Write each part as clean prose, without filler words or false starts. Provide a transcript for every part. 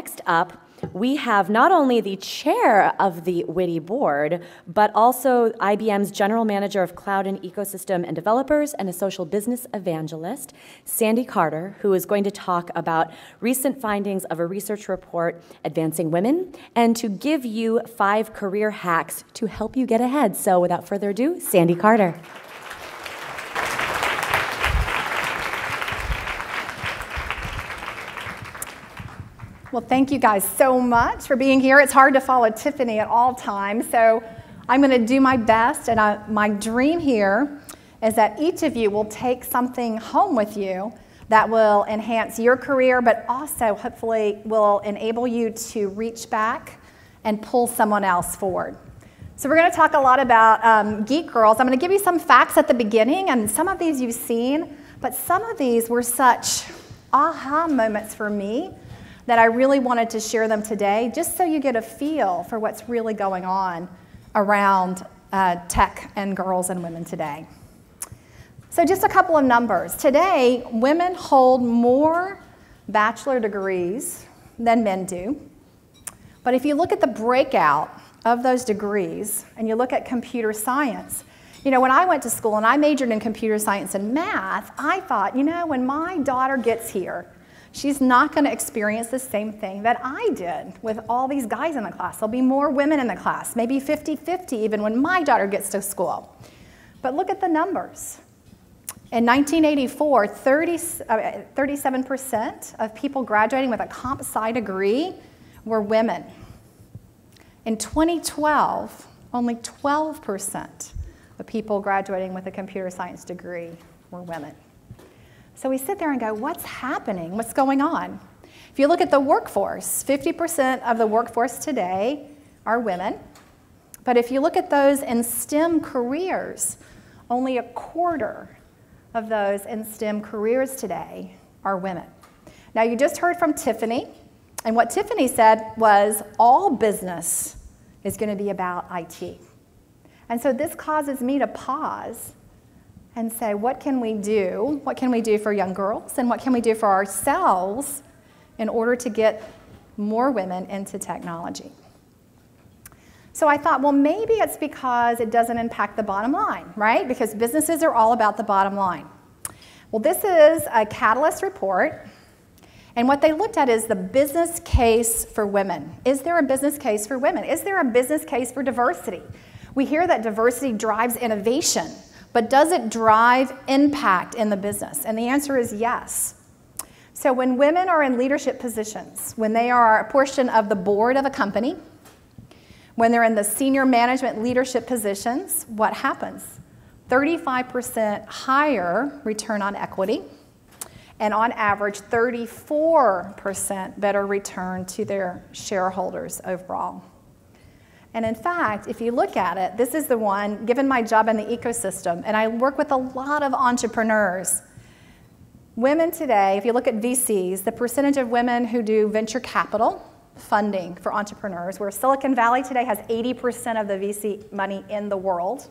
next up, we have not only the chair of the WITI board, but also IBM's general manager of cloud and ecosystem and developers and a social business evangelist, Sandy Carter, who is going to talk about recent findings of a research report advancing women and to give you 5 career hacks to help you get ahead. So without further ado, Sandy Carter. Well, thank you guys so much for being here. It's hard to follow Tiffany at all times, so I'm going to do my best, and my dream here is that each of you will take something home with you that will enhance your career, but also hopefully will enable you to reach back and pull someone else forward. So we're going to talk a lot about Geek Girls. I'm going to give you some facts at the beginning, and some of these you've seen, but some of these were such aha moments for me that I really wanted to share them today, just so you get a feel for what's really going on around tech and girls and women today. So just a couple of numbers. Today, women hold more bachelor degrees than men do. But if you look at the breakout of those degrees, and you look at computer science, you know, when I went to school and I majored in computer science and math, I thought, you know, when my daughter gets here, she's not going to experience the same thing that I did with all these guys in the class. There'll be more women in the class, maybe 50-50 even when my daughter gets to school. But look at the numbers. In 1984, 37% of people graduating with a comp sci degree were women. In 2012, only 12% of people graduating with a computer science degree were women. So we sit there and go, what's happening? What's going on? If you look at the workforce, 50% of the workforce today are women. But if you look at those in STEM careers, only a quarter of those in STEM careers today are women. Now, you just heard from Tiffany, and what Tiffany said was all business is going to be about IT. And so this causes me to pause and say, what can we do? What can we do for young girls? And what can we do for ourselves in order to get more women into technology? So I thought, well, maybe it's because it doesn't impact the bottom line, right? Because businesses are all about the bottom line. Well, this is a Catalyst report. And what they looked at is the business case for women. Is there a business case for women? Is there a business case for diversity? We hear that diversity drives innovation. But does it drive impact in the business? And the answer is yes. So when women are in leadership positions, when they are a portion of the board of a company, when they're in the senior management leadership positions, what happens? 35% higher return on equity, and on average, 34% better return to their shareholders overall. And in fact, if you look at it, this is the one, given my job in the ecosystem, and I work with a lot of entrepreneurs. Women today, if you look at VCs, the percentage of women who do venture capital funding for entrepreneurs, where Silicon Valley today has 80% of the VC money in the world,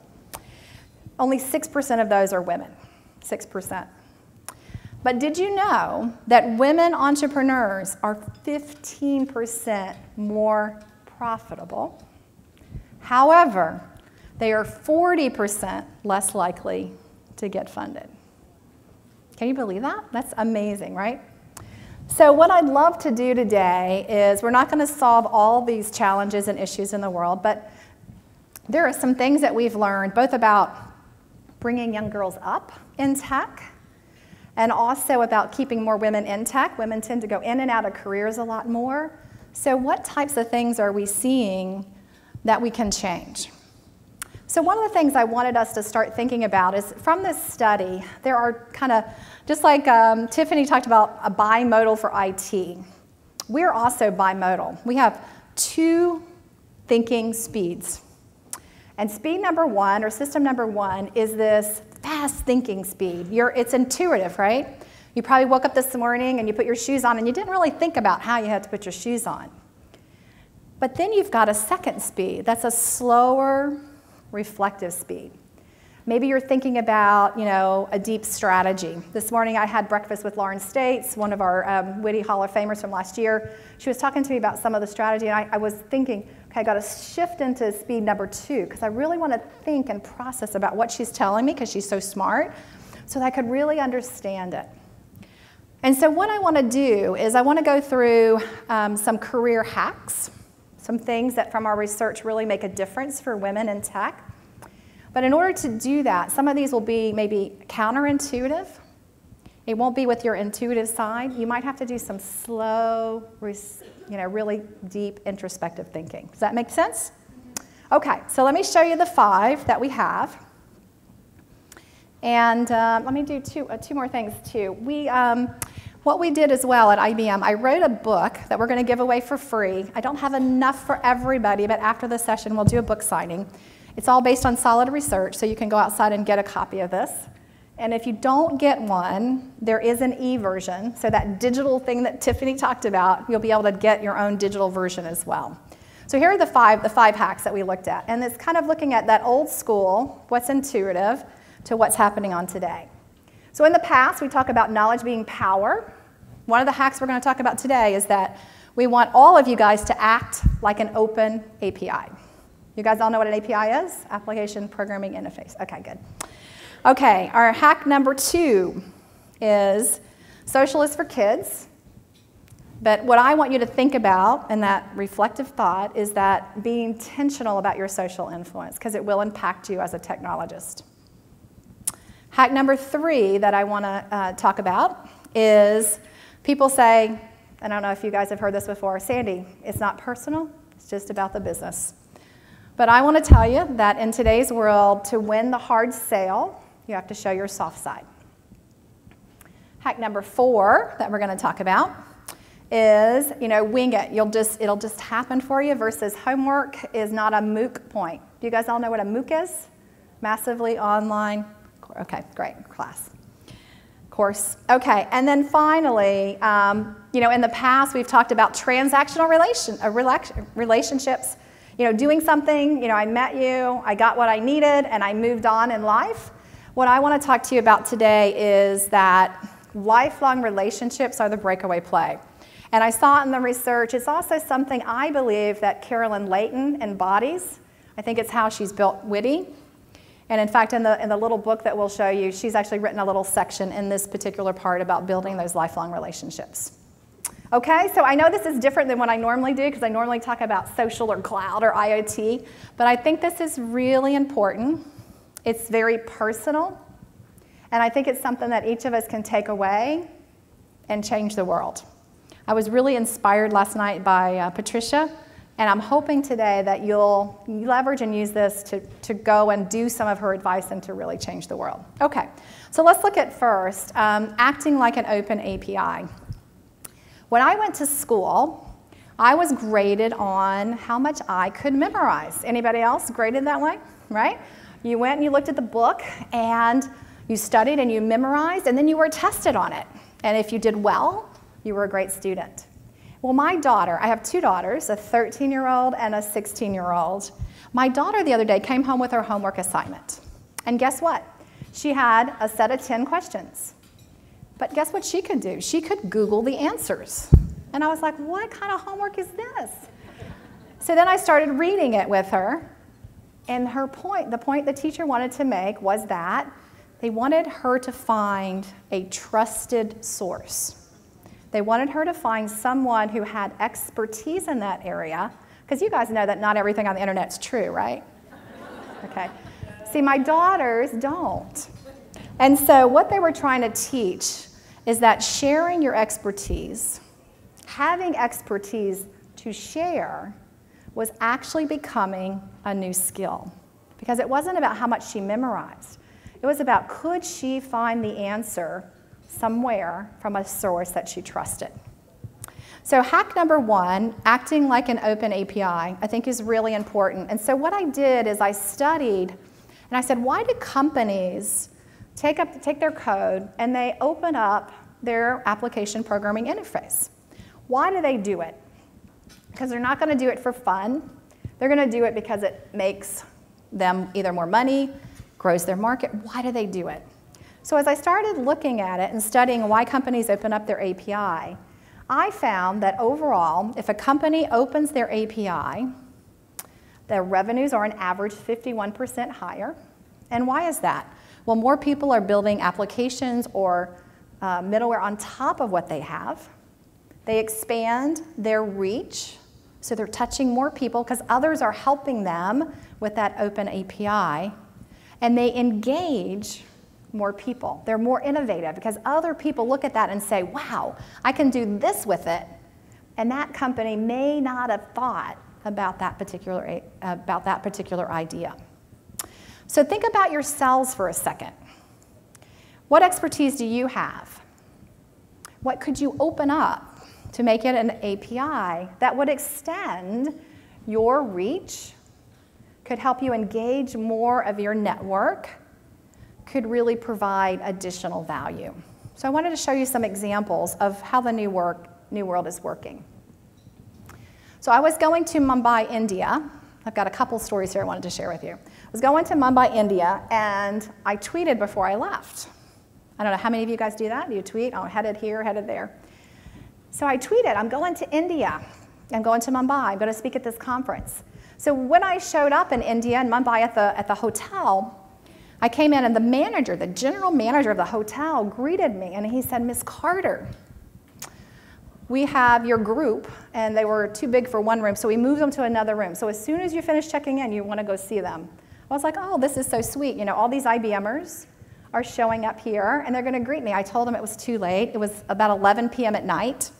only 6% of those are women, 6%. But did you know that women entrepreneurs are 15% more profitable? However, they are 40% less likely to get funded. Can you believe that? That's amazing, right? So what I'd love to do today is, we're not going to solve all these challenges and issues in the world, but there are some things that we've learned, both about bringing young girls up in tech and also about keeping more women in tech. Women tend to go in and out of careers a lot more. So what types of things are we seeing that we can change? So one of the things I wanted us to start thinking about is, from this study, there are kind of, just like Tiffany talked about a bimodal for IT, we're also bimodal. We have 2 thinking speeds. And speed number 1, or system number 1, is this fast thinking speed. It's intuitive, right? You probably woke up this morning and you put your shoes on and you didn't really think about how you had to put your shoes on. But then you've got a second speed. That's a slower, reflective speed. Maybe you're thinking about, a deep strategy. This morning I had breakfast with Lauren States, one of our WITI Hall of Famers from last year. She was talking to me about some of the strategy, and I was thinking, okay, I got to shift into speed number 2, because I really want to think and process about what she's telling me, because she's so smart, so that I could really understand it. And so what I want to do is I want to go through some career hacks, some things that from our research really make a difference for women in tech. But in order to do that, some of these will be maybe counterintuitive. It won't be with your intuitive side. You might have to do some slow, really deep introspective thinking. Does that make sense? Okay, so let me show you the 5 that we have. And let me do two more things too. What we did as well at IBM, I wrote a book that we're going to give away for free. I don't have enough for everybody, but after the session we'll do a book signing. It's all based on solid research, so you can go outside and get a copy of this. And if you don't get one, there is an e-version. So that digital thing that Tiffany talked about, you'll be able to get your own digital version as well. So here are the five hacks that we looked at. And it's kind of looking at that old school, what's intuitive, to what's happening on today. So in the past, we talk about knowledge being power. One of the hacks we're going to talk about today is that we want all of you guys to act like an open API. You guys all know what an API is? Application Programming Interface. Okay, good. Okay, our hack number 2 is social is for kids. But what I want you to think about, and that reflective thought, is that be intentional about your social influence, because it will impact you as a technologist. Hack number 3 that I want to talk about is people say, I don't know if you guys have heard this before, Sandy, it's not personal, it's just about the business. But I want to tell you that in today's world, to win the hard sale, you have to show your soft side. Hack number 4 that we're going to talk about is, wing it. It'll just happen for you, versus homework is not a MOOC point. Do you guys all know what a MOOC is? Massively online. Okay, great, course. Okay, and then finally, in the past we've talked about transactional relationships. Doing something, I met you, I got what I needed, and I moved on in life. What I want to talk to you about today is that lifelong relationships are the breakaway play. And I saw it in the research. It's also something I believe that Carolyn Layton embodies. I think it's how she's built WITI. And in fact, in the little book that we'll show you, she's actually written a little section in this particular part about building those lifelong relationships. Okay, so I know this is different than what I normally do, because I normally talk about social or cloud or IoT, but I think this is really important. It's very personal, and I think it's something that each of us can take away and change the world. I was really inspired last night by Patricia, and I'm hoping today that you'll leverage and use this to go and do some of her advice and to really change the world. Okay, so let's look at first, acting like an open API. When I went to school, I was graded on how much I could memorize. Anybody else graded that way, right? You went and you looked at the book, and you studied and you memorized, and then you were tested on it. And if you did well, you were a great student. Well, my daughter, I have 2 daughters, a 13-year-old and a 16-year-old. My daughter the other day came home with her homework assignment. And guess what? She had a set of 10 questions. But guess what she could do? She could Google the answers. And I was like, what kind of homework is this? So then I started reading it with her. And the point the teacher wanted to make was that they wanted her to find a trusted source. They wanted her to find someone who had expertise in that area, because you guys know that not everything on the internet's true, right? Okay. See, my daughters don't. And so what they were trying to teach is that sharing your expertise, having expertise to share, was actually becoming a new skill. Because it wasn't about how much she memorized. It was about, could she find the answer somewhere from a source that she trusted. So hack number 1, acting like an open API, I think is really important. And so what I did is I studied, and I said, why do companies take their code and they open up their application programming interface? Why do they do it? Because they're not going to do it for fun. They're going to do it because it makes them either more money, grows their market. Why do they do it? So as I started looking at it and studying why companies open up their API, I found that overall, if a company opens their API, their revenues are on average 51% higher. And why is that? Well, more people are building applications or middleware on top of what they have. They expand their reach, so they're touching more people because others are helping them with that open API. And they engage more people. They're more innovative because other people look at that and say, wow, I can do this with it. And that company may not have thought about that particular idea. So think about yourselves for a second. What expertise do you have? What could you open up to make it an API that would extend your reach, could help you engage more of your network, could really provide additional value? So I wanted to show you some examples of how the new world is working. So I was going to Mumbai, India. I've got a couple stories here I wanted to share with you. I was going to Mumbai, India, and I tweeted before I left. I don't know, how many of you guys do that? Do you tweet? Oh, headed here, headed there. So I tweeted, I'm going to India. I'm going to Mumbai. I'm going to speak at this conference. So when I showed up in India, in Mumbai at the hotel, I came in and the manager, the general manager of the hotel, greeted me and he said, Miss Carter, we have your group, and they were too big for one room, so we moved them to another room. So as soon as you finish checking in, you want to go see them. I was like, oh, this is so sweet. You know, all these IBMers are showing up here, and they're going to greet me. I told them it was too late. It was about 11 p.m. at night.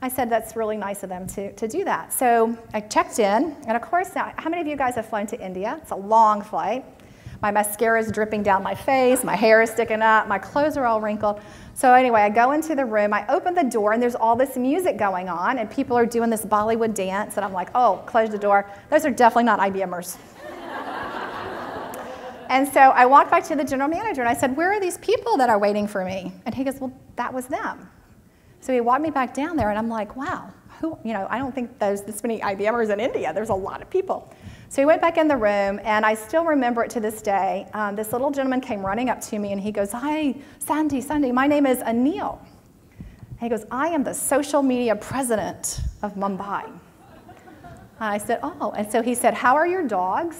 I said, that's really nice of them to do that. So I checked in, and of course, now, how many of you guys have flown to India? It's a long flight. My mascara is dripping down my face, my hair is sticking up, my clothes are all wrinkled. So anyway, I go into the room, I open the door, and there's all this music going on, and people are doing this Bollywood dance, and I'm like, oh, close the door. Those are definitely not IBMers. And so I walked back to the general manager, and I said, where are these people that are waiting for me? And he goes, well, that was them. So he walked me back down there, and I'm like, wow, I don't think there's this many IBMers in India. There's a lot of people. So he went back in the room, and I still remember it to this day. This little gentleman came running up to me, and he goes, hi, Sandy, my name is Anil. And he goes, I am the social media president of Mumbai. And I said, oh. And so he said, how are your dogs?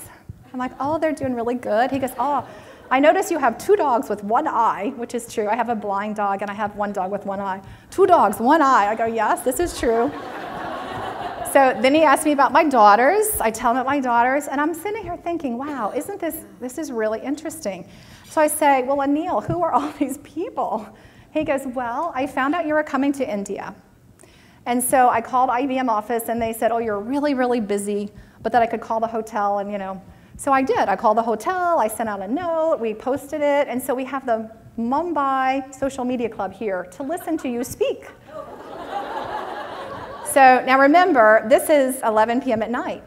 I'm like, oh, they're doing really good. He goes, oh, I notice you have 2 dogs with 1 eye, which is true. I have a blind dog, and I have 1 dog with 1 eye. 2 dogs, 1 eye. I go, yes, this is true. So then he asked me about my daughters. I tell him about my daughters, and I'm sitting here thinking, wow, isn't this is really interesting. So I say, well, Anil, who are all these people? He goes, well, I found out you were coming to India. And so I called IBM office, and they said, oh, you're really, really busy, but that I could call the hotel, and So I did. I called the hotel, I sent out a note, we posted it, and so we have the Mumbai Social Media Club here to listen to you speak. So now remember, this is 11 p.m. at night.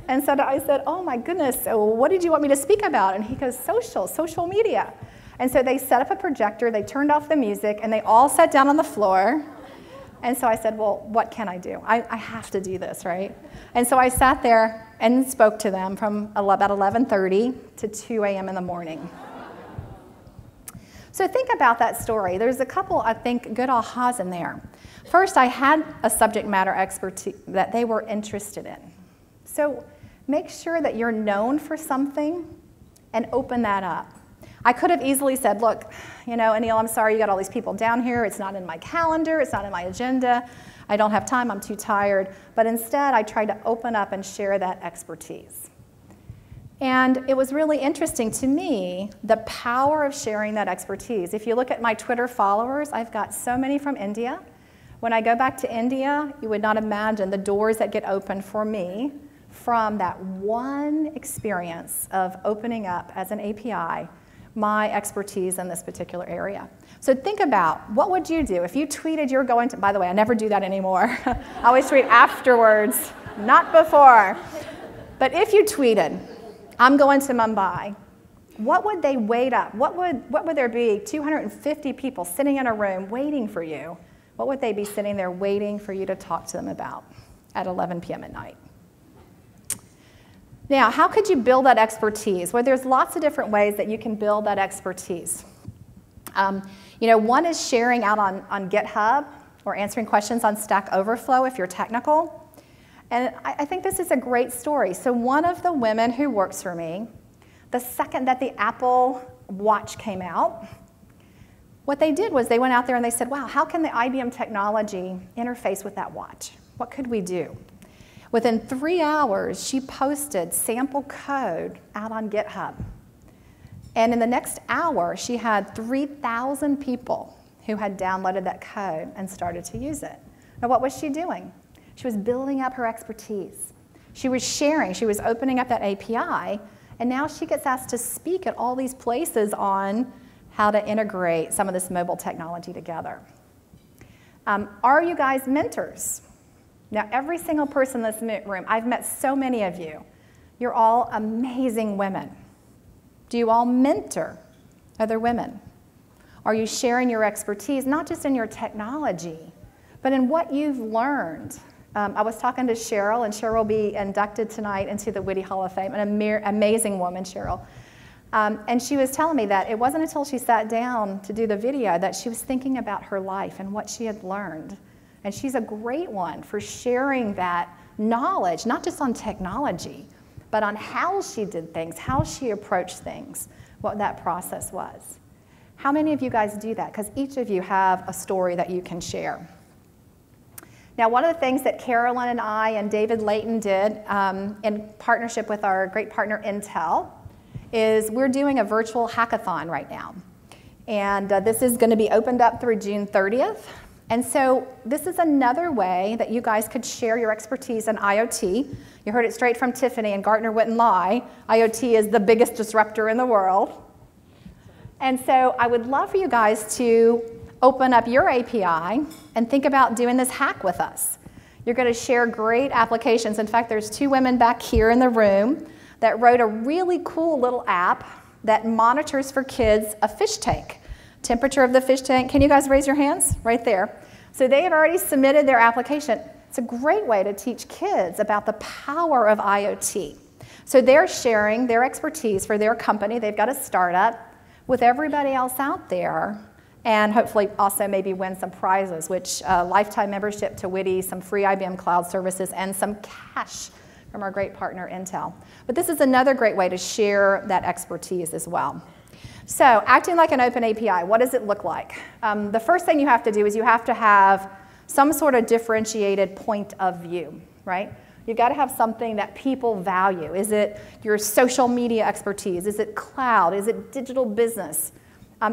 And so I said, oh my goodness, so what did you want me to speak about? And he goes, social media. And so they set up a projector, they turned off the music, and they all sat down on the floor. And so I said, well, what can I do? I have to do this, right? And so I sat there and spoke to them from about 11:30 to 2 a.m. in the morning. So think about that story. There's a couple, I think, good ahas in there. First, I had a subject matter expertise that they were interested in. So make sure that you're known for something and open that up. I could have easily said, look, Anil, I'm sorry you got all these people down here. It's not in my calendar. It's not in my agenda. I don't have time. I'm too tired. But instead, I tried to open up and share that expertise. And it was really interesting to me, the power of sharing that expertise. If you look at my Twitter followers, I've got so many from India. When I go back to India, you would not imagine the doors that get opened for me from that one experience of opening up as an API my expertise in this particular area. So think about, what would you do if you tweeted you're going to, by the way, I never do that anymore. I always tweet afterwards, not before. But if you tweeted, I'm going to Mumbai, what would they wait up? What would there be 250 people sitting in a room waiting for you? What would they be sitting there waiting for you to talk to them about at 11 p.m. at night? Now, how could you build that expertise? Well, there's lots of different ways that you can build that expertise. One is sharing out on GitHub or answering questions on Stack Overflow if you're technical. And I think this is a great story. So one of the women who works for me, the second that the Apple Watch came out, what they did was they went out there and they said, wow, how can the IBM technology interface with that watch? What could we do? Within 3 hours, she posted sample code out on GitHub. And in the next hour, she had 3,000 people who had downloaded that code and started to use it. Now, what was she doing? She was building up her expertise. She was sharing. She was opening up that API. And now she gets asked to speak at all these places on how to integrate some of this mobile technology together. Are you guys mentors? Now, every single person in this room, I've met so many of you. You're all amazing women. Do you all mentor other women? Are you sharing your expertise, not just in your technology, but in what you've learned? I was talking to Cheryl, and Cheryl will be inducted tonight into the WITI Hall of Fame, an amazing woman, Cheryl. And she was telling me that it wasn't until she sat down to do the video that she was thinking about her life and what she had learned. And she's a great one for sharing that knowledge, not just on technology, but on how she did things, how she approached things, what that process was. How many of you guys do that? Because each of you have a story that you can share. Now, one of the things that Carolyn and I and David Layton did in partnership with our great partner Intel is we're doing a virtual hackathon right now. And this is going to be opened up through June 30th. And so this is another way that you guys could share your expertise in IoT. You heard it straight from Tiffany, and Gartner wouldn't lie. IoT is the biggest disruptor in the world. And so I would love for you guys to open up your API and think about doing this hack with us. You're going to share great applications. In fact, there's 2 women back here in the room that wrote a really cool little app that monitors for kids a fish tank. Temperature of the fish tank. Can you guys raise your hands? Right there. So they have already submitted their application. It's a great way to teach kids about the power of IoT. So they're sharing their expertise for their company. They've got a startup with everybody else out there, and hopefully also maybe win some prizes, which lifetime membership to WITI, some free IBM cloud services, and some cash from our great partner Intel. But this is another great way to share that expertise as well. So acting like an open API, what does it look like? The first thing you have to do is you have to have some sort of differentiated point of view, right? You've got to have something that people value. Is it your social media expertise? Is it cloud? Is it digital business?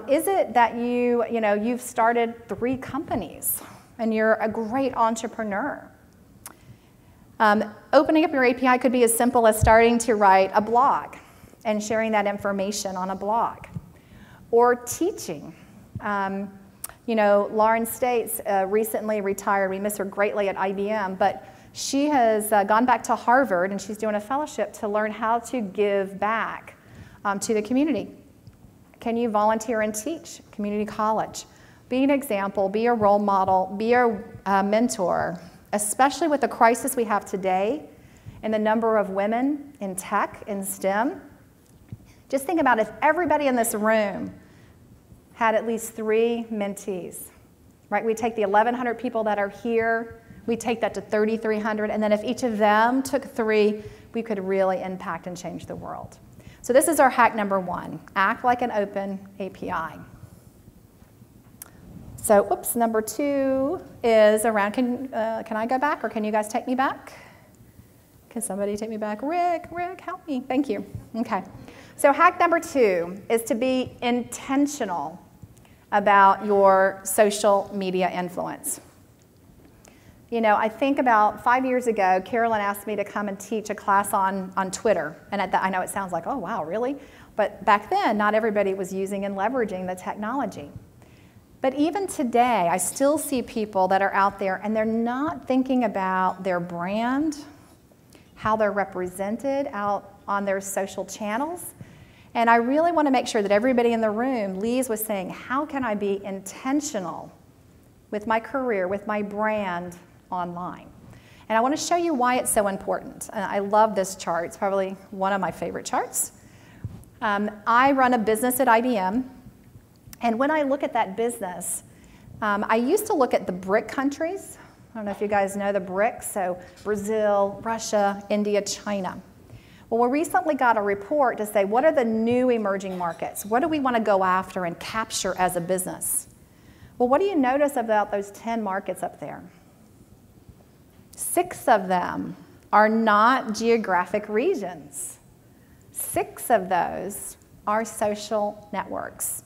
Is it that you've started 3 companies and you're a great entrepreneur? Opening up your API could be as simple as starting to write a blog and sharing that information on a blog. Or teaching. Lauren States recently retired. We miss her greatly at IBM, but she has gone back to Harvard, and she's doing a fellowship to learn how to give back to the community. Can you volunteer and teach? Community college. Be an example, be a role model, be a mentor, especially with the crisis we have today and the number of women in tech, in STEM. Just think about if everybody in this room had at least 3 mentees, right? We take the 1,100 people that are here, we take that to 3,300, and then if each of them took 3, we could really impact and change the world. So this is our hack number 1, act like an open API. So, number 2 is around, can I go back, or can you guys take me back? Can somebody take me back? Rick, help me, thank you. Okay, so hack number 2 is to be intentional about your social media influence. I think about 5 years ago, Carolyn asked me to come and teach a class on Twitter. And I know it sounds like, oh, wow, really? But back then, not everybody was using and leveraging the technology. But even today, I still see people that are out there, and they're not thinking about their brand, how they're represented out on their social channels. And I really want to make sure that everybody in the room leaves with saying, how can I be intentional with my career, with my brand online? And I want to show you why it's so important. I love this chart. It's probably one of my favorite charts. I run a business at IBM, and when I look at that business, I used to look at the BRIC countries. I don't know if you guys know the BRICS, so Brazil, Russia, India, China. Well, we recently got a report to say, what are the new emerging markets? What do we want to go after and capture as a business? Well, what do you notice about those 10 markets up there? 6 of them are not geographic regions. 6 of those are social networks.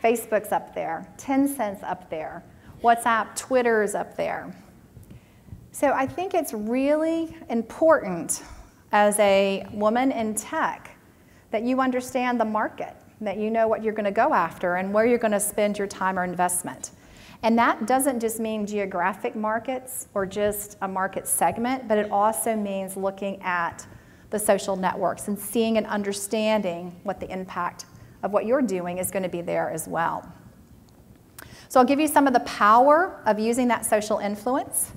Facebook's up there, Tencent's up there, WhatsApp, Twitter's up there. So I think it's really important as a woman in tech that you understand the market, that you know what you're going to go after and where you're going to spend your time or investment. And that doesn't just mean geographic markets or just a market segment, but it also means looking at the social networks and seeing and understanding what the impact of what you're doing is going to be there as well. So I'll give you some of the power of using that social influence.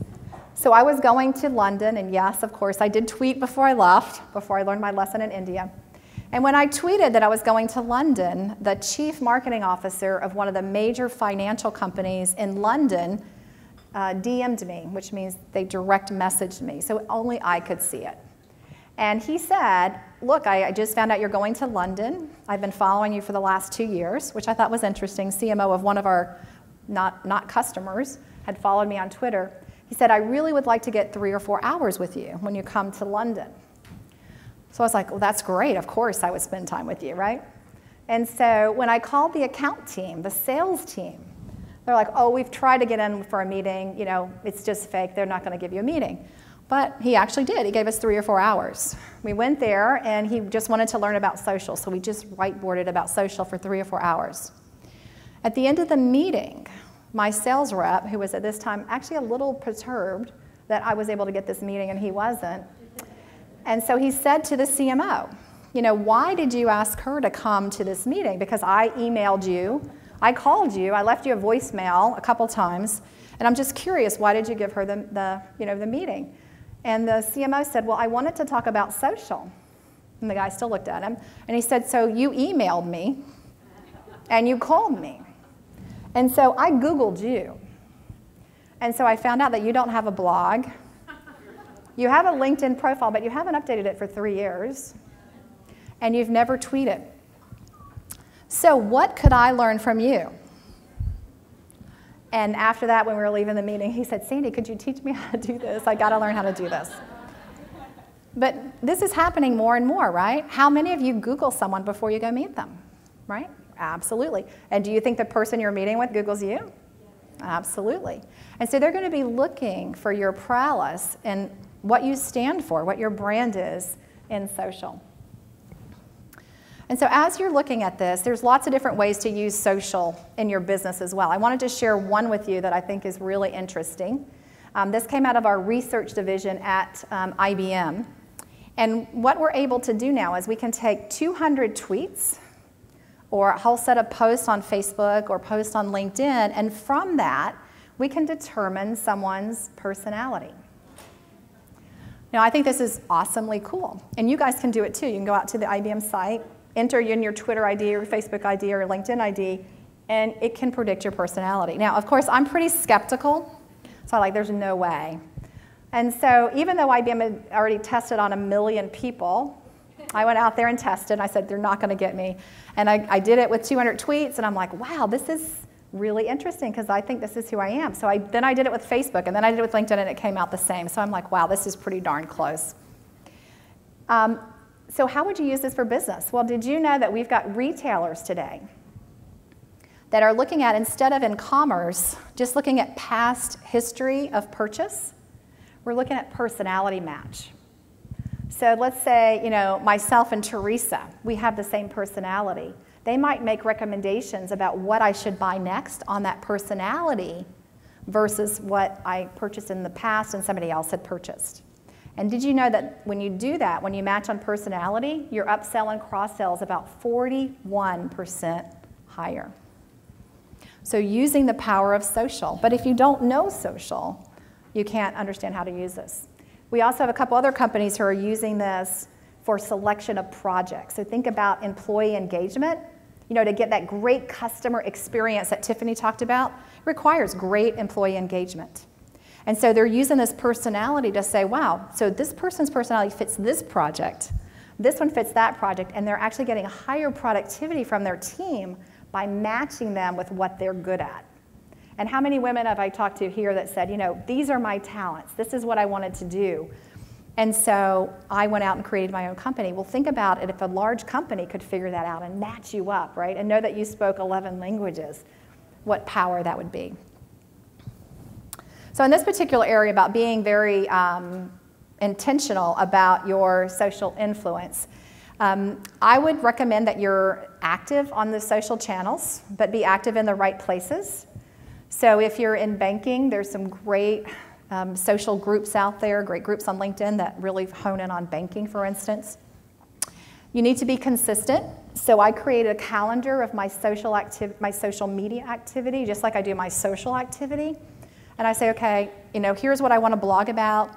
So I was going to London, and yes, of course, I did tweet before I left, before I learned my lesson in India. And when I tweeted that I was going to London, the chief marketing officer of one of the major financial companies in London DM'd me, which means they direct messaged me, so only I could see it. And he said, look, I just found out you're going to London. I've been following you for the last 2 years, which I thought was interesting. CMO of one of our not customers had followed me on Twitter. He said, I really would like to get 3 or 4 hours with you when you come to London. So I was like, well, that's great. Of course I would spend time with you, right? And so when I called the account team, the sales team, they're like, oh, we've tried to get in for a meeting. You know, it's just fake. They're not going to give you a meeting. But he actually did. He gave us 3 or 4 hours. We went there, and he just wanted to learn about social. So we just whiteboarded about social for 3 or 4 hours. At the end of the meeting, my sales rep, who was at this time actually a little perturbed that I was able to get this meeting and he wasn't, and so he said to the CMO, you know, why did you ask her to come to this meeting? Because I emailed you, I called you, I left you a voicemail a couple times, and I'm just curious, why did you give her the meeting? And the CMO said, well, I wanted to talk about social. And the guy still looked at him, and he said, so you emailed me, and you called me. And so I Googled you. And so I found out that you don't have a blog. You have a LinkedIn profile, but you haven't updated it for 3 years. And you've never tweeted. So what could I learn from you? And after that, when we were leaving the meeting, he said, Sandy, could you teach me how to do this? I got to learn how to do this. But this is happening more and more, right? How many of you Google someone before you go meet them, right? Absolutely. And do you think the person you're meeting with Googles you? Absolutely. And so they're going to be looking for your prowess and what you stand for, what your brand is in social. And so as you're looking at this, there's lots of different ways to use social in your business as well. I wanted to share one with you that I think is really interesting. This came out of our research division at IBM. And what we're able to do now is we can take 200 tweets or a whole set of posts on Facebook or posts on LinkedIn, and from that, we can determine someone's personality. Now, I think this is awesomely cool, and you guys can do it too. You can go out to the IBM site, enter in your Twitter ID or Facebook ID or LinkedIn ID, and it can predict your personality. Now, of course, I'm pretty skeptical, so I'm like, there's no way. And so even though IBM had already tested on 1 million people, I went out there and tested, and I said, they're not going to get me. And I did it with 200 tweets, and I'm like, wow, this is really interesting, because I think this is who I am. So then I did it with Facebook, and then I did it with LinkedIn, and it came out the same. So I'm like, wow, this is pretty darn close. So how would you use this for business? Well, did you know that we've got retailers today that are looking at, instead of in commerce, just looking at past history of purchase, we're looking at personality match. So let's say, you know, myself and Teresa, we have the same personality. They might make recommendations about what I should buy next on that personality versus what I purchased in the past and somebody else had purchased. And did you know that when you do that, when you match on personality, your upsell and cross-sell is about 41% higher. So using the power of social. But if you don't know social, you can't understand how to use this. We also have a couple other companies who are using this for selection of projects. So think about employee engagement. You know, to get that great customer experience that Tiffany talked about, requires great employee engagement. And so they're using this personality to say, wow, so this person's personality fits this project, this one fits that project, and they're actually getting higher productivity from their team by matching them with what they're good at. And how many women have I talked to here that said, you know, these are my talents, this is what I wanted to do. And so I went out and created my own company. Well, think about it, if a large company could figure that out and match you up, right, and know that you spoke 11 languages, what power that would be. So in this particular area about being very intentional about your social influence, I would recommend that you're active on the social channels, but be active in the right places. So if you're in banking, there's some great social groups out there, great groups on LinkedIn that really hone in on banking, for instance. You need to be consistent. So I created a calendar of my social media activity, just like I do my social activity. And I say, okay, you know, here's what I want to blog about.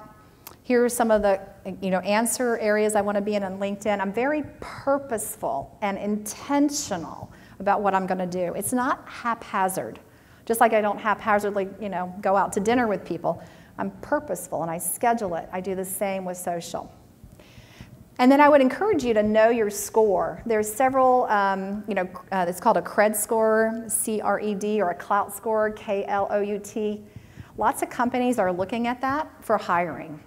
Here's some of the, you know, answer areas I want to be in on LinkedIn. I'm very purposeful and intentional about what I'm going to do. It's not haphazard. Just like I don't haphazardly, you know, go out to dinner with people. I'm purposeful and I schedule it. I do the same with social. And then I would encourage you to know your score. There's several, you know, it's called a CRED score, C-R-E-D, or a clout score, K-L-O-U-T. Lots of companies are looking at that for hiring.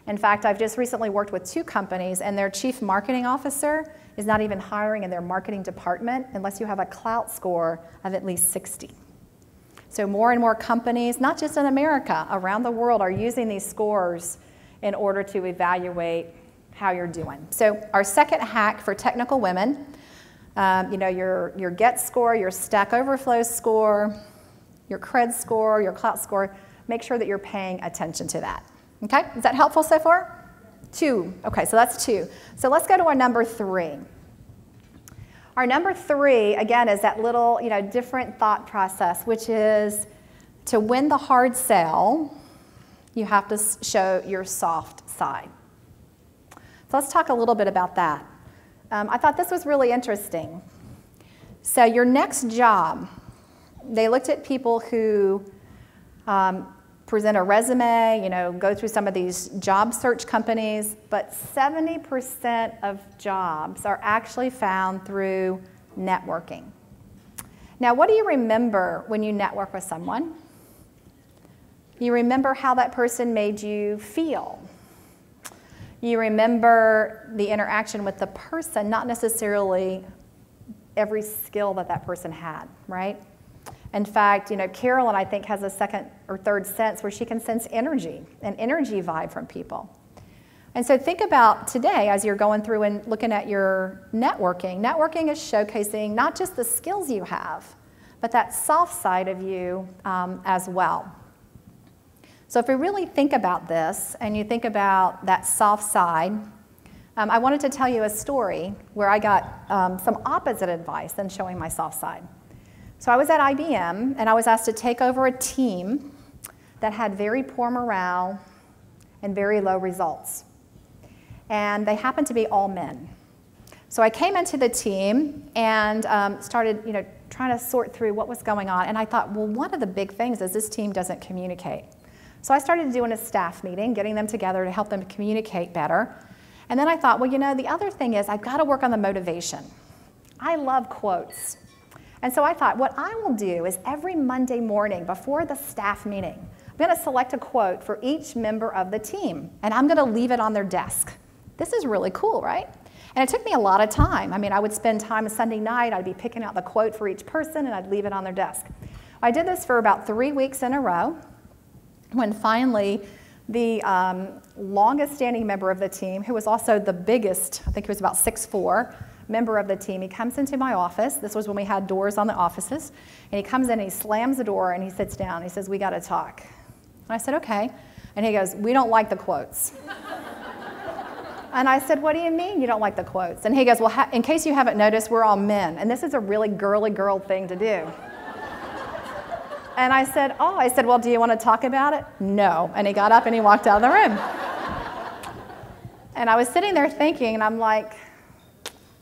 In fact, I've just recently worked with 2 companies, and their chief marketing officer is not even hiring in their marketing department unless you have a clout score of at least 60. So more and more companies, not just in America, around the world, are using these scores in order to evaluate how you're doing. So our second hack for technical women, you know, your GET score, your Stack Overflow score, your CRED score, your clout score, make sure that you're paying attention to that. Okay, is that helpful so far? 2, okay, so that's 2. So let's go to our number 3. Our number 3, again, is that little, you know, different thought process, which is to win the hard sell, you have to show your soft side. So let's talk a little bit about that. I thought this was really interesting. So your next job, they looked at people who present a resume, you know, go through some of these job search companies, but 70% of jobs are actually found through networking. Now, what do you remember when you network with someone? You remember how that person made you feel. You remember the interaction with the person, not necessarily every skill that that person had, right? In fact, you know, Carolyn, I think, has a second or third sense where she can sense energy, an energy vibe from people. And so think about today as you're going through and looking at your networking. Networking is showcasing not just the skills you have, but that soft side of you as well. So if we really think about this and you think about that soft side, I wanted to tell you a story where I got some opposite advice than showing my soft side. So I was at IBM, and I was asked to take over a team that had very poor morale and very low results. And they happened to be all men. So I came into the team and started, you know, trying to sort through what was going on. And I thought, well, one of the big things is this team doesn't communicate. So I started doing a staff meeting, getting them together to help them communicate better. And then I thought, well, you know, the other thing is I've got to work on the motivation. I love quotes. And so I thought, what I will do is every Monday morning before the staff meeting, I'm going to select a quote for each member of the team, and I'm going to leave it on their desk. This is really cool, right? And it took me a lot of time. I mean, I would spend time Sunday night, I'd be picking out the quote for each person, and I'd leave it on their desk. I did this for about 3 weeks in a row, when finally the longest standing member of the team, who was also the biggest, I think he was about 6'4", member of the team, he comes into my office. This was when we had doors on the offices. And he comes in and he slams the door and he sits down. He says, "We got to talk." And I said, "Okay." And he goes, "We don't like the quotes." And I said, "What do you mean you don't like the quotes?" And he goes, "Well, in case you haven't noticed, we're all men. And this is a really girly girl thing to do." And I said, well, do you want to talk about it? No. And he got up and he walked out of the room. And I was sitting there thinking, and I'm like,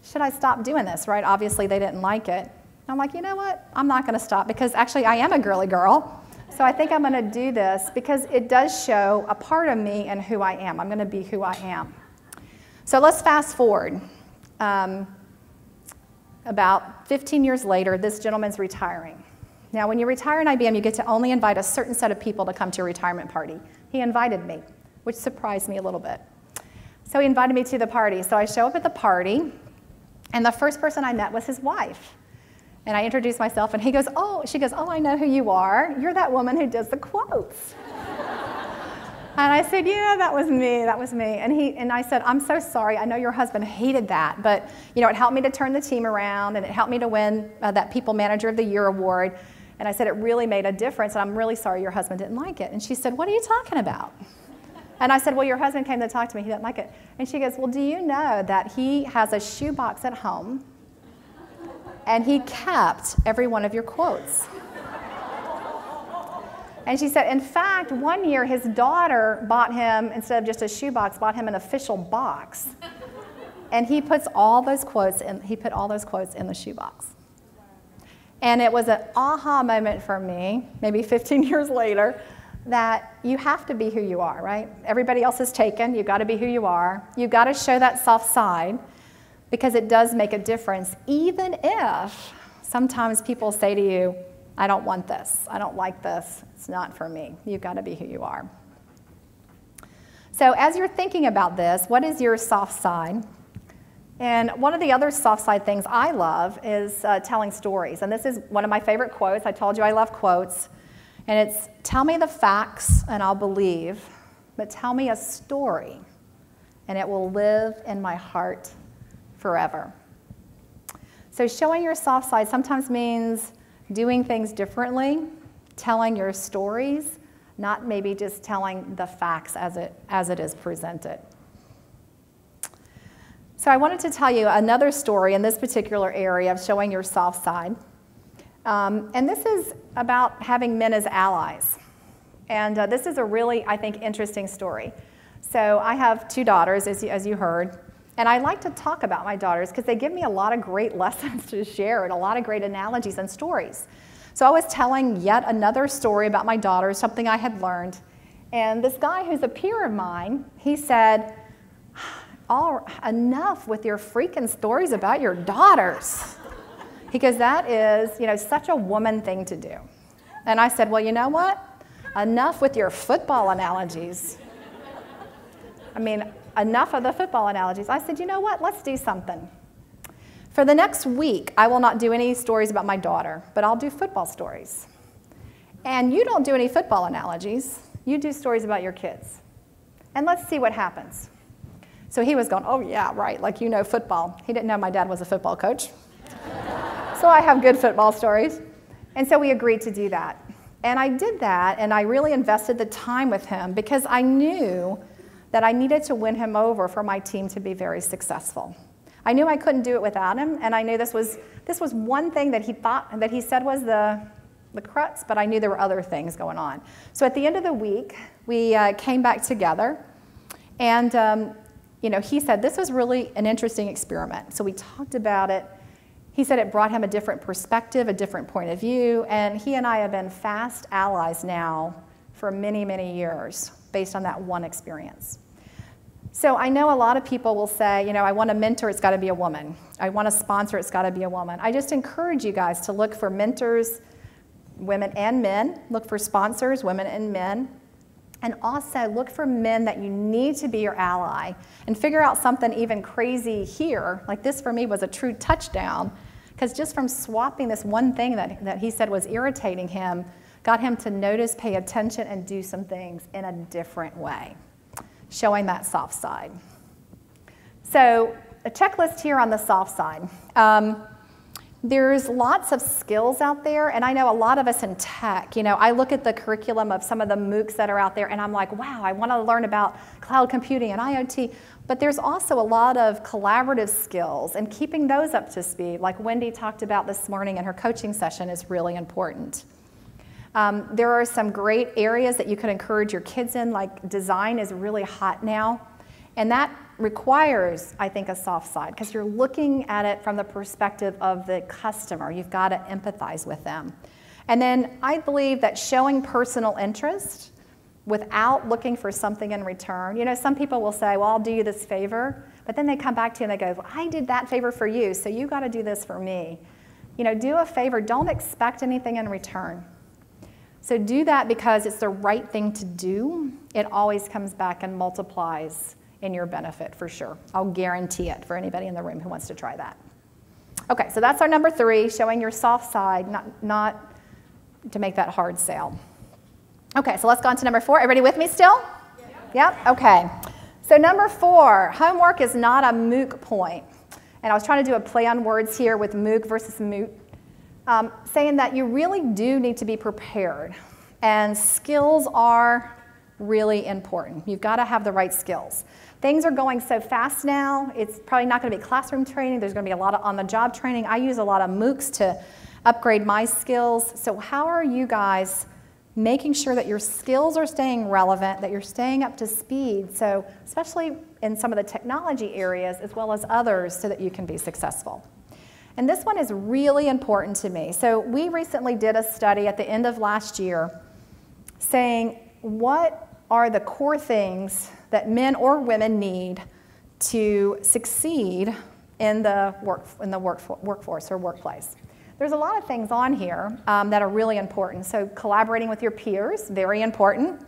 should I stop doing this, right? Obviously, they didn't like it. And I'm like, you know what? I'm not going to stop, because actually I am a girly girl. So I think I'm going to do this because it does show a part of me and who I am. I'm going to be who I am. So let's fast forward. About 15 years later, this gentleman's retiring. Now, when you retire in IBM, you get to only invite a certain set of people to come to your retirement party. He invited me, which surprised me a little bit. So he invited me to the party. So I show up at the party, and the first person I met was his wife. And I introduced myself, and she goes, oh, I know who you are. You're that woman who does the quotes. And I said, yeah, that was me. And I said, I'm so sorry. I know your husband hated that, but it helped me to turn the team around, and it helped me to win that People Manager of the Year award. And I said, it really made a difference, and I'm really sorry your husband didn't like it. And she said, what are you talking about? And I said, well, your husband came to talk to me. He didn't like it. And she goes, well, do you know that he has a shoebox at home, and he kept every one of your quotes? And she said, in fact, one year his daughter bought him, instead of just a shoebox, bought him an official box. And he puts all those quotes in, he put all those quotes in the shoebox. And it was an aha moment for me, maybe 15 years later, that you have to be who you are, right? Everybody else is taken. You've got to be who you are. You've got to show that soft side, because it does make a difference, even if sometimes people say to you, I don't want this. I don't like this. It's not for me. You've got to be who you are. So as you're thinking about this, what is your soft side? And one of the other soft side things I love is telling stories. And this is one of my favorite quotes. I told you I love quotes. And it's, tell me the facts and I'll believe, but tell me a story and it will live in my heart forever. So showing your soft side sometimes means doing things differently, telling your stories, not maybe just telling the facts as it is presented. So I wanted to tell you another story in this particular area of showing your soft side. And this is about having men as allies. And this is a really, I think, interesting story. So I have 2 daughters, as you heard. And I like to talk about my daughters because they give me a lot of great lessons to share and a lot of great analogies and stories. So I was telling yet another story about my daughters, something I had learned. And this guy who's a peer of mine, he said, enough with your freaking stories about your daughters. He goes, that is, such a woman thing to do. And I said, well, you know what? Enough with your football analogies. I mean, enough of the football analogies. I said, you know what? Let's do something. For the next week, I will not do any stories about my daughter, but I'll do football stories. And you don't do any football analogies. You do stories about your kids. And let's see what happens. So he was going, oh, yeah, right, like football. He didn't know my dad was a football coach. So I have good football stories. And so we agreed to do that. And I did that, and I really invested the time with him because I knew that I needed to win him over for my team to be very successful. I knew I couldn't do it without him, and I knew this was one thing that he said was the crux, but I knew there were other things going on. So at the end of the week, we came back together, and he said this was really an interesting experiment. So we talked about it. He said it brought him a different perspective, a different point of view, and he and I have been fast allies now for many, many years based on that one experience. So I know a lot of people will say, I want a mentor, it's got to be a woman. I want a sponsor, it's got to be a woman. I just encourage you guys to look for mentors, women and men. Look for sponsors, women and men. And also look for men that you need to be your ally. And figure out something even crazy here. Like this for me was a true touchdown. Because just from swapping this one thing that he said was irritating him, got him to notice, pay attention, and do some things in a different way. Showing that soft side. So a checklist here on the soft side. There's lots of skills out there, and I know a lot of us in tech, I look at the curriculum of some of the MOOCs that are out there, and I'm like, wow, I want to learn about cloud computing and IoT, but there's also a lot of collaborative skills, and keeping those up to speed, like Wendy talked about this morning in her coaching session, is really important. There are some great areas that you could encourage your kids in, like design is really hot now. And that requires, I think, a soft side, because you're looking at it from the perspective of the customer. You've got to empathize with them. And then I believe that showing personal interest without looking for something in return. You know, some people will say, well, I'll do you this favor, but then they come back to you and they go, well, I did that favor for you, so you got to do this for me. You know, do a favor, don't expect anything in return. So do that because it's the right thing to do. It always comes back and multiplies in your benefit for sure. I'll guarantee it for anybody in the room who wants to try that. Okay, so that's our number 3, showing your soft side, not to make that hard sale. Okay, so let's go on to number 4. Everybody with me still? Yep. Okay. So number 4, homework is not a MOOC point. And I was trying to do a play on words here with MOOC versus MOOC, saying that you really do need to be prepared. And skills are really important. You've got to have the right skills. Things are going so fast now, it's probably not going to be classroom training. There's going to be a lot of on-the-job training. I use a lot of MOOCs to upgrade my skills. So how are you guys making sure that your skills are staying relevant, that you're staying up to speed, so especially in some of the technology areas as well as others, so that you can be successful? And this one is really important to me. So we recently did a study at the end of last year saying what are the core things that men or women need to succeed in the workforce or workplace. There's a lot of things on here that are really important. So collaborating with your peers, very important.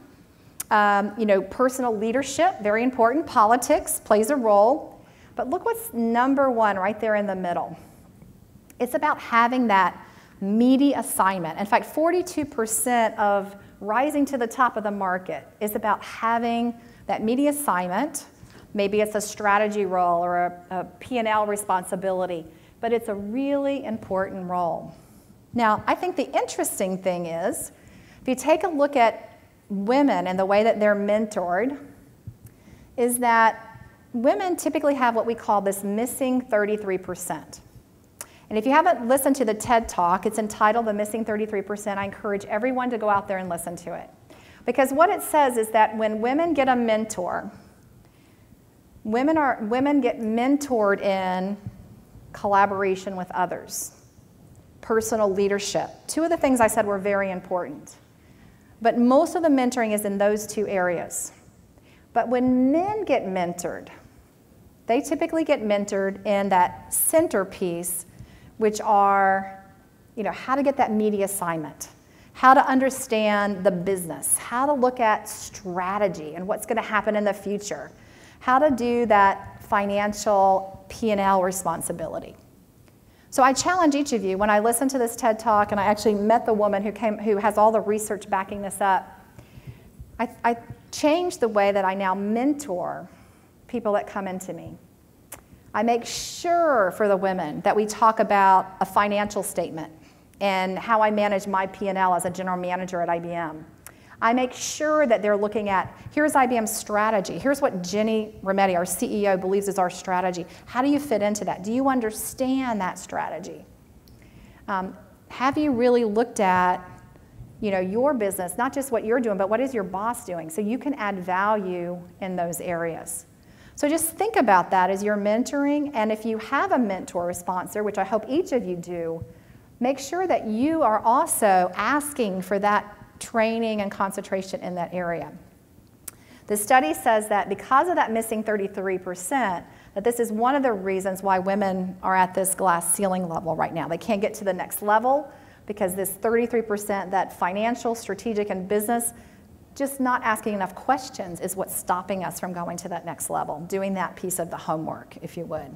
You know, personal leadership, very important. Politics plays a role. But look what's number 1 right there in the middle. It's about having that meaty assignment. In fact, 42% of rising to the top of the market is about having that meaty assignment. Maybe it's a strategy role or a P&L responsibility. But it's a really important role. Now, I think the interesting thing is, if you take a look at women and the way that they're mentored, is that women typically have what we call this missing 33%. And if you haven't listened to the TED Talk, it's entitled The Missing 33%. I encourage everyone to go out there and listen to it. Because what it says is that when women get a mentor, women get mentored in collaboration with others, personal leadership. 2 of the things I said were very important. But most of the mentoring is in those 2 areas. But when men get mentored, they typically get mentored in that centerpiece, which are, you know, how to get that meaty assignment, how to understand the business, how to look at strategy and what's going to happen in the future, how to do that financial P&L responsibility. So I challenge each of you, when I listened to this TED Talk, and I actually met the woman who has all the research backing this up, I changed the way that I now mentor people that come into me. I make sure for the women that we talk about a financial statement and how I manage my P&L as a general manager at IBM. I make sure that they're looking at, here's IBM's strategy. Here's what Jenny Rometty, our CEO, believes is our strategy. How do you fit into that? Do you understand that strategy? Have you really looked at, you know, your business, not just what you're doing, but what is your boss doing, so you can add value in those areas? So just think about that as you're mentoring, and if you have a mentor or sponsor, which I hope each of you do, make sure that you are also asking for that training and concentration in that area. The study says that because of that missing 33%, that this is one of the reasons why women are at this glass ceiling level right now. They can't get to the next level because this 33%, that financial, strategic, and business, just not asking enough questions is what's stopping us from going to that next level, doing that piece of the homework, if you would.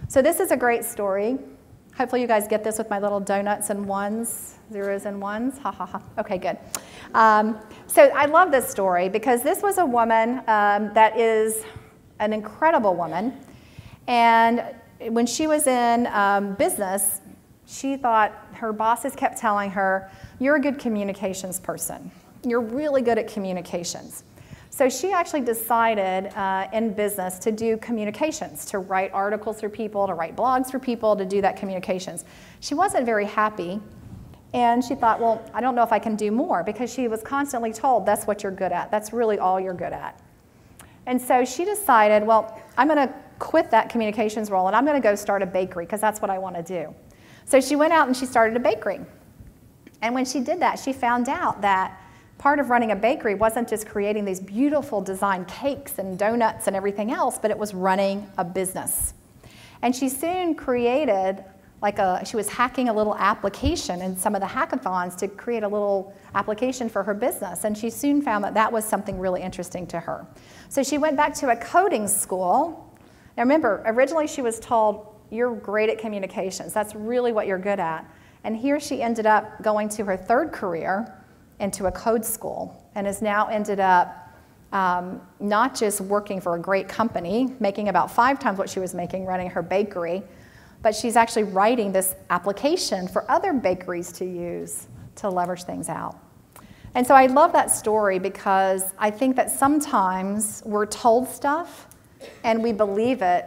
So this is a great story. Hopefully you guys get this with my little donuts and ones, zeros and ones. Ha ha ha. Okay, good. So I love this story because this was a woman that is an incredible woman. And when she was in business, she thought her bosses kept telling her, you're a good communications person. You're really good at communications. So she actually decided in business to do communications, to write articles for people, to write blogs for people, to do that communications. She wasn't very happy And she thought, well, I don't know if I can do more, because she was constantly told that's what you're good at. That's really all you're good at. And so she decided, well, I'm going to quit that communications role and I'm going to go start a bakery because that's what I want to do. So she went out and she started a bakery. And when she did that, she found out that part of running a bakery wasn't just creating these beautiful design cakes and donuts and everything else, but it was running a business. And she soon created she was hacking a little application in some of the hackathons to create a little application for her business. And she soon found that that was something really interesting to her. So she went back to a coding school. Now remember, originally she was told, you're great at communications. That's really what you're good at. And here she ended up going to her third career into a code school and has now ended up not just working for a great company, making about 5 times what she was making running her bakery, but she's actually writing this application for other bakeries to use to leverage things out. And so I love that story because I think that sometimes we're told stuff and we believe it,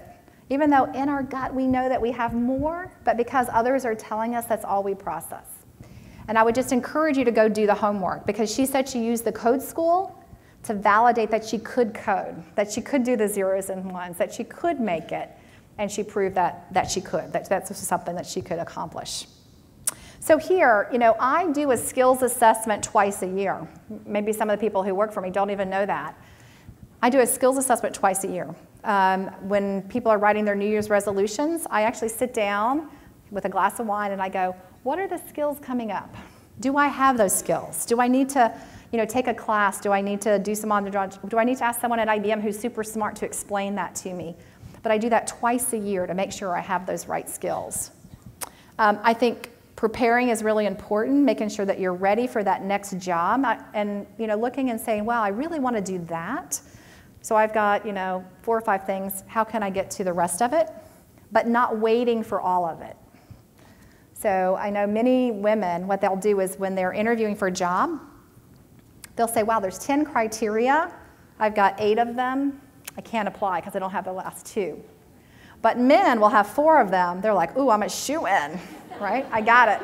even though in our gut we know that we have more, but because others are telling us, that's all we process. And I would just encourage you to go do the homework, because she said she used the code school to validate that she could code, that she could do the zeros and ones, that she could make it. And she proved that she could, that's something that she could accomplish. So here, I do a skills assessment twice a year. Maybe some of the people who work for me don't even know that. I do a skills assessment twice a year. When people are writing their New Year's resolutions, I actually sit down with a glass of wine and I go, what are the skills coming up? Do I have those skills? Do I need to take a class? Do I need to do some on-the-job? Do I need to ask someone at IBM who's super smart to explain that to me? But I do that twice a year to make sure I have those right skills. I think preparing is really important, making sure that you're ready for that next job, and looking and saying, wow, I really want to do that. So I've got 4 or 5 things. How can I get to the rest of it? But not waiting for all of it. So I know many women, what they'll do is when they're interviewing for a job, they'll say, wow, there's 10 criteria. I've got 8 of them. I can't apply because I don't have the last 2. But men will have 4 of them. They're like, ooh, I'm a shoo-in, right? I got it.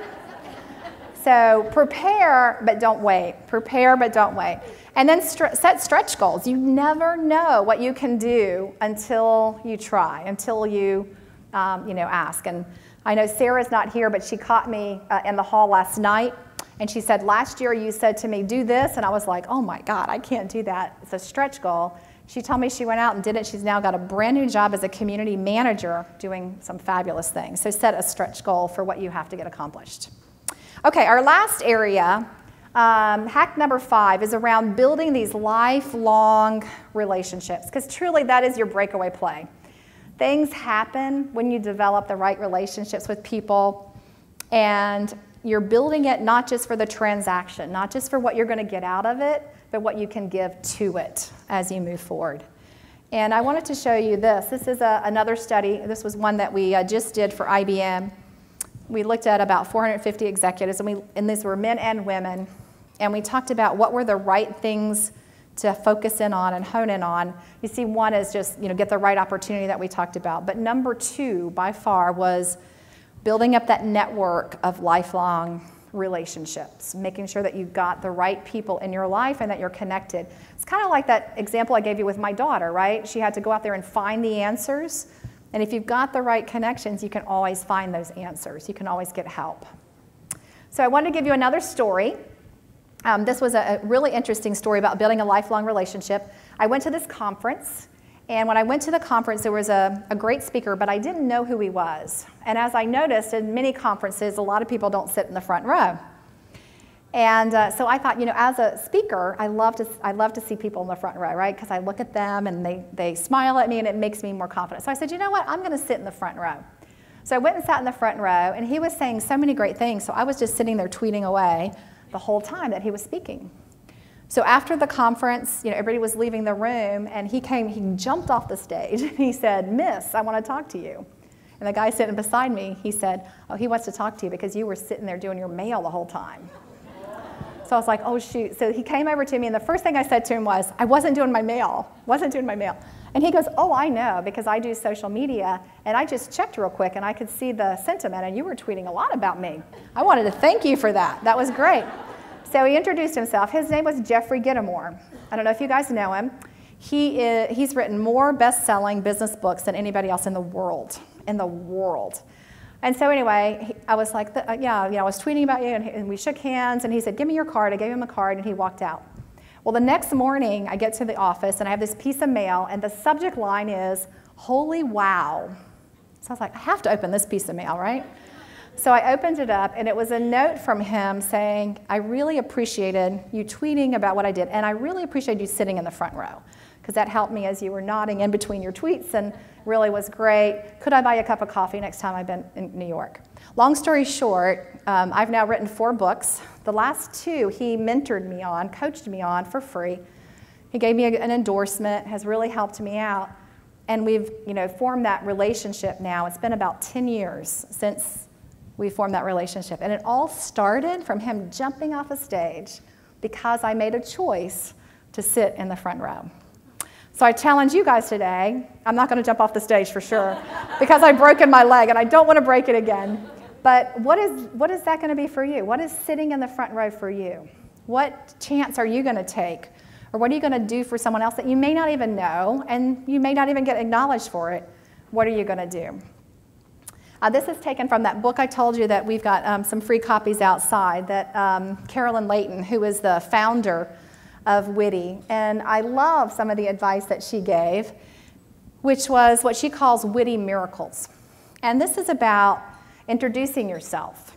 So prepare, but don't wait. Prepare, but don't wait. And then set stretch goals. You never know what you can do until you try, until you, ask. And I know Sarah's not here, but she caught me in the hall last night. And she said, last year you said to me, do this. And I was like, oh my God, I can't do that. It's a stretch goal. She told me she went out and did it. She's now got a brand new job as a community manager doing some fabulous things. So set a stretch goal for what you have to get accomplished. Okay, our last area, hack number 5, is around building these lifelong relationships, because truly that is your breakaway play. Things happen when you develop the right relationships with people, and you're building it not just for the transaction, not just for what you're going to get out of it, but what you can give to it as you move forward. And I wanted to show you this. This is another study. This was one that we just did for IBM. We looked at about 450 executives, and these were men and women, and we talked about what were the right things to focus in on and hone in on. You see, one is just get the right opportunity that we talked about, but number 2 by far was building up that network of lifelong relationships, making sure that you've got the right people in your life and that you're connected. It's kind of like that example I gave you with my daughter, right? She had to go out there and find the answers. And if you've got the right connections, you can always find those answers. You can always get help. So I wanted to give you another story. This was a really interesting story about building a lifelong relationship. I went to this conference. And when I went to the conference, there was a great speaker, but I didn't know who he was. And as I noticed, in many conferences, a lot of people don't sit in the front row. And so I thought, as a speaker, I love to see people in the front row, right? Because I look at them and they smile at me and it makes me more confident. So I said, you know what? I'm going to sit in the front row. So I went and sat in the front row, and he was saying so many great things. So I was just sitting there tweeting away the whole time that he was speaking. So after the conference, everybody was leaving the room, and he jumped off the stage, and he said, Miss, I want to talk to you. And the guy sitting beside me, he said, oh, he wants to talk to you because you were sitting there doing your mail the whole time. So I was like, oh, shoot. So he came over to me, and the first thing I said to him was, I wasn't doing my mail. And he goes, oh, I know, because I do social media, and I just checked real quick, and I could see the sentiment, and you were tweeting a lot about me. I wanted to thank you for that. That was great. So he introduced himself. His name was Jeffrey Gittimore. I don't know if you guys know him. He's written more best-selling business books than anybody else in the world. And so anyway, I was like, I was tweeting about you, and we shook hands, and he said, give me your card. I gave him a card, and he walked out. Well, the next morning, I get to the office, and I have this piece of mail, and the subject line is, holy wow. So I was like, I have to open this piece of mail, right? So I opened it up, and it was a note from him saying, I really appreciated you tweeting about what I did, and I really appreciated you sitting in the front row, because that helped me as you were nodding in between your tweets, and really was great. Could I buy you a cup of coffee next time I've been in New York? Long story short, I've now written 4 books. The last 2 he mentored me on, coached me on for free. He gave me an endorsement, has really helped me out. And we've formed that relationship now. It's been about 10 years since we formed that relationship. And it all started from him jumping off a stage because I made a choice to sit in the front row. So I challenge you guys today. I'm not going to jump off the stage for sure because I've broken my leg and I don't want to break it again. But what is that going to be for you? What is sitting in the front row for you? What chance are you going to take? Or what are you going to do for someone else that you may not even know and you may not even get acknowledged for it? What are you going to do? This is taken from that book I told you that we've got some free copies outside that Carolyn Layton, who is the founder of WITI, and I love some of the advice that she gave, which was what she calls WITI miracles. And this is about introducing yourself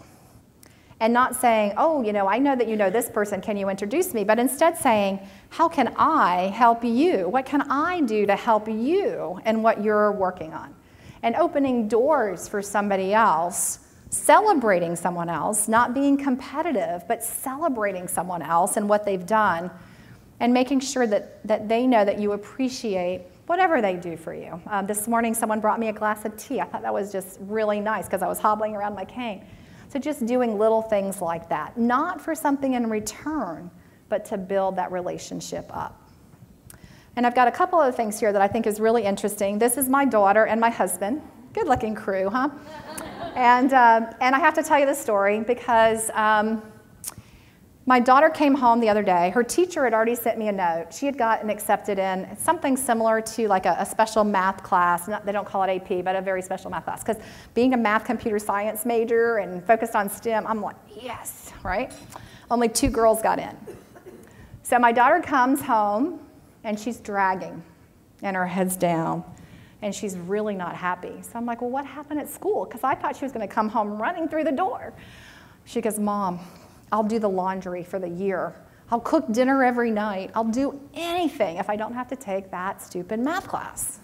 and not saying, oh, I know that you know this person, can you introduce me? But instead saying, how can I help you? What can I do to help you in what you're working on? And opening doors for somebody else, celebrating someone else, not being competitive, but celebrating someone else and what they've done, and making sure that they know that you appreciate whatever they do for you. This morning, someone brought me a glass of tea. I thought that was just really nice because I was hobbling around my cane. So just doing little things like that, not for something in return, but to build that relationship up. And I've got a couple other things here that I think is really interesting. This is my daughter and my husband. Good-looking crew, huh? And I have to tell you this story because my daughter came home the other day. Her teacher had already sent me a note. She had gotten accepted in something similar to like a special math class. They don't call it AP, but a very special math class. Because being a math computer science major and focused on STEM, I'm like, yes, right? Only 2 girls got in. So my daughter comes home, and she's dragging, and her head's down, and she's really not happy. So I'm like, well, what happened at school? Because I thought she was going to come home running through the door. She goes, Mom, I'll do the laundry for the year. I'll cook dinner every night. I'll do anything if I don't have to take that stupid math class.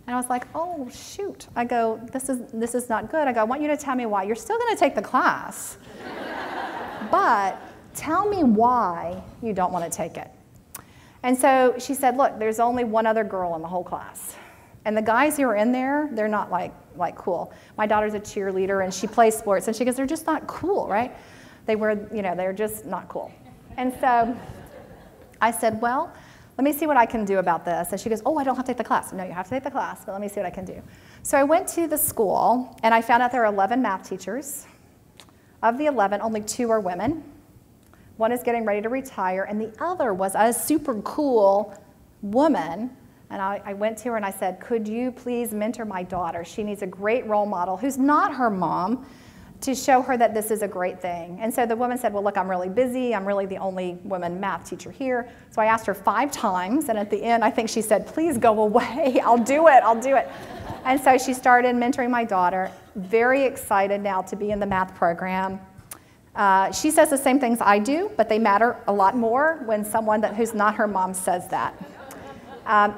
And I was like, oh, shoot. I go, this is not good. I go, I want you to tell me why. You're still going to take the class, but tell me why you don't want to take it. And so she said, look, there's only one other girl in the whole class. And the guys who are in there, they're not like cool. My daughter's a cheerleader, and she plays sports, and she goes, they're just not cool, right? They're just not cool. And so I said, well, let me see what I can do about this. And she goes, oh, I don't have to take the class. No, you have to take the class, but let me see what I can do. So I went to the school, and I found out there are 11 math teachers. Of the 11, only 2 are women. One is getting ready to retire, and the other was a super cool woman. And I went to her and I said, could you please mentor my daughter? She needs a great role model who's not her mom to show her that this is a great thing. And so the woman said, well, look, I'm really busy. I'm really the only woman math teacher here. So I asked her 5 times, and at the end, I think she said, please go away. I'll do it. I'll do it. And so she started mentoring my daughter. Very excited now to be in the math program. She says the same things I do, but they matter a lot more when someone who's not her mom says that.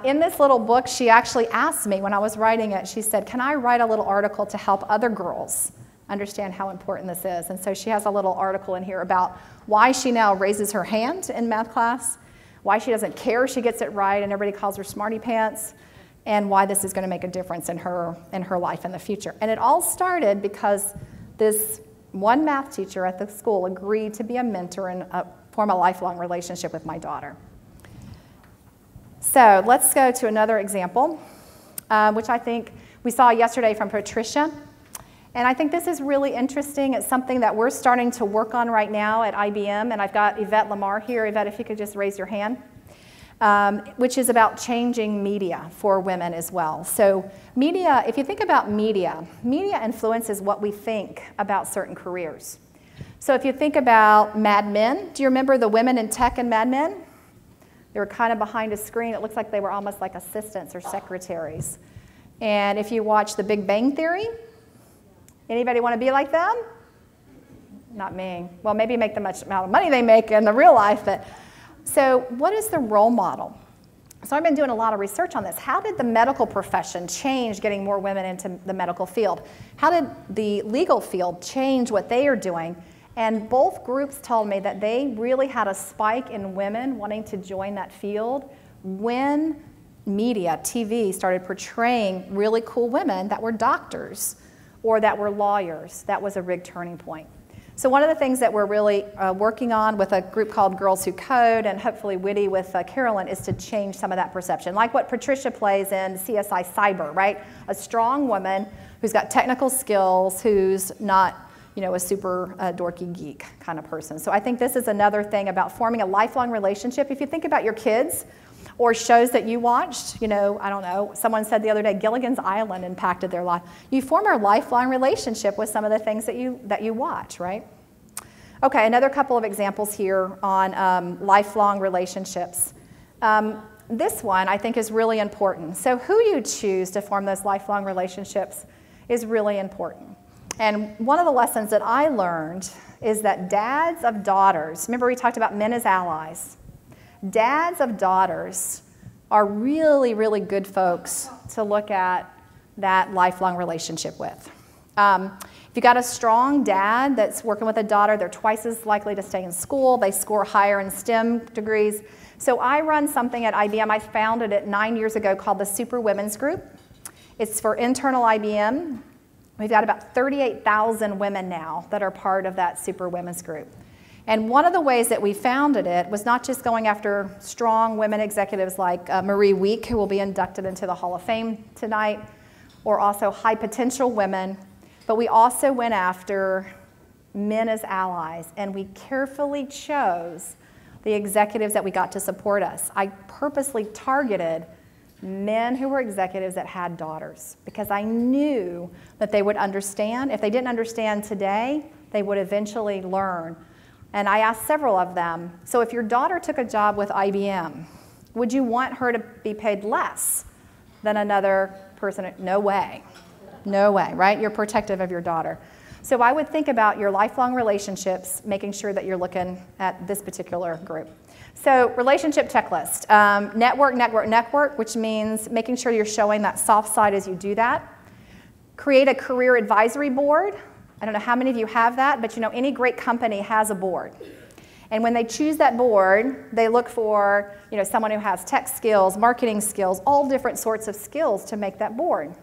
In this little book, she actually asked me when I was writing it, she said, can I write a little article to help other girls understand how important this is? And so she has a little article in here about why she now raises her hand in math class, why she doesn't care if she gets it right and everybody calls her smarty pants, and why this is going to make a difference in her life in the future. And it all started because this one math teacher at the school agreed to be a mentor and form a lifelong relationship with my daughter. So let's go to another example, which I think we saw yesterday from Patricia. And I think this is really interesting. It's something that we're starting to work on right now at IBM. And I've got Yvette Lamar here. Yvette, if you could just raise your hand. Which is about changing media for women as well. So media, if you think about media influences what we think about certain careers. So if you think about Mad Men, do you remember the women in tech in Mad Men? They were kind of behind a screen. It looks like they were almost like assistants or secretaries. And if you watch The Big Bang Theory, anybody want to be like them? Not me. Well, maybe make the much amount of money they make in the real life, but so what is the role model? So I've been doing a lot of research on this. How did the medical profession change getting more women into the medical field? How did the legal field change what they are doing? And both groups told me that they really had a spike in women wanting to join that field when media, TV, started portraying really cool women that were doctors or that were lawyers. That was a big turning point. So one of the things that we're really working on with a group called Girls Who Code and hopefully WITI with Carolyn is to change some of that perception. Like what Patricia plays in CSI Cyber, right? A strong woman who's got technical skills, who's not, a super dorky geek kind of person. So I think this is another thing about forming a lifelong relationship. If you think about your kids or shows that you watched, I don't know, someone said the other day Gilligan's Island impacted their life. You form a lifelong relationship with some of the things that you watch, right? Okay, another couple of examples here on lifelong relationships. This one I think is really important. So who you choose to form those lifelong relationships is really important. And one of the lessons that I learned is that dads of daughters, remember we talked about men as allies, dads of daughters are really, really good folks to look at that lifelong relationship with. If you got a strong dad that's working with a daughter, they're twice as likely to stay in school. They score higher in STEM degrees. So I run something at IBM. I founded it 9 years ago called the Super Women's Group. It's for internal IBM. We've got about 38,000 women now that are part of that Super Women's Group. And one of the ways that we founded it was not just going after strong women executives like Marie Week, who will be inducted into the Hall of Fame tonight, or also high potential women, but we also went after men as allies, and we carefully chose the executives that we got to support us. I purposely targeted men who were executives that had daughters because I knew that they would understand. If they didn't understand today, they would eventually learn. And I asked several of them, so if your daughter took a job with IBM, would you want her to be paid less than another person? No way. No way, right? You're protective of your daughter. So I would think about your lifelong relationships, making sure that you're looking at this particular group. So relationship checklist, network, network, network, which means making sure you're showing that soft side as you do that. Create a career advisory board. I don't know how many of you have that, but any great company has a board. And when they choose that board, they look for someone who has tech skills, marketing skills, all different sorts of skills to make that board.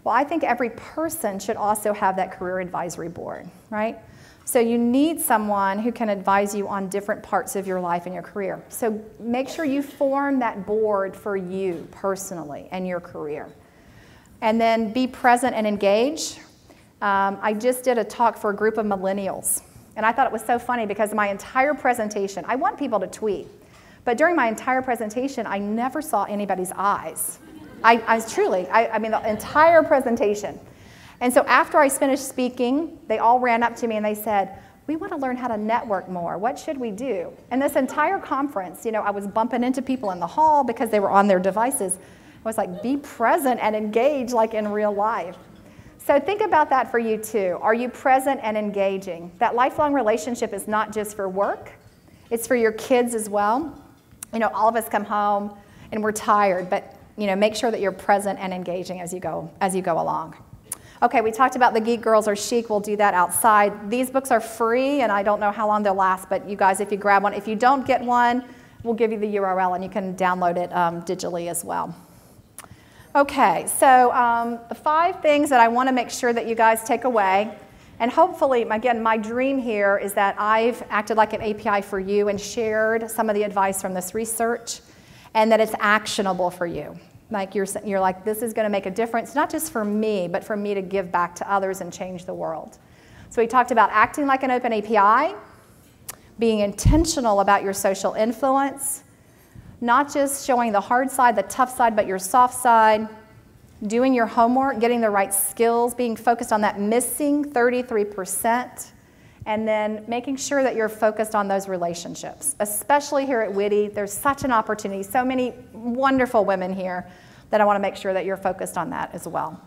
Well, I think every person should also have that career advisory board, right? So you need someone who can advise you on different parts of your life and your career. So make sure you form that board for you personally and your career. And then be present and engage. I just did a talk for a group of millennials. And I thought it was so funny because my entire presentation, I want people to tweet. But during my entire presentation, I never saw anybody's eyes. I mean, the entire presentation. And so after I finished speaking, they all ran up to me and they said, we want to learn how to network more. What should we do? And this entire conference, I was bumping into people in the hall because they were on their devices. I was like, be present and engage like in real life. So think about that for you too. Are you present and engaging? That lifelong relationship is not just for work. It's for your kids as well. All of us come home and we're tired, but make sure that you're present and engaging as you go along. Okay, we talked about the Geek Girls or Chic. We'll do that outside. These books are free, and I don't know how long they'll last, but you guys, if you grab one, if you don't get one, we'll give you the URL, and you can download it digitally as well. Okay, so the 5 things that I want to make sure that you guys take away, and hopefully, again, my dream here is that I've acted like an API for you and shared some of the advice from this research. and that it's actionable for you. Like you're like, this is going to make a difference, not just for me, but for me to give back to others and change the world. So we talked about acting like an open API, being intentional about your social influence, not just showing the hard side, the tough side, but your soft side, doing your homework, getting the right skills, being focused on that missing 33%, and then making sure that you're focused on those relationships. Especially here at WITI, there's such an opportunity, so many wonderful women here that I want to make sure that you're focused on that as well.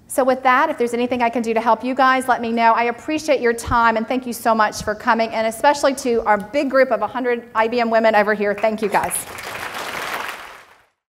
So with that, if there's anything I can do to help you guys, let me know. I appreciate your time, and thank you so much for coming, and especially to our big group of 100 IBM women over here. Thank you, guys.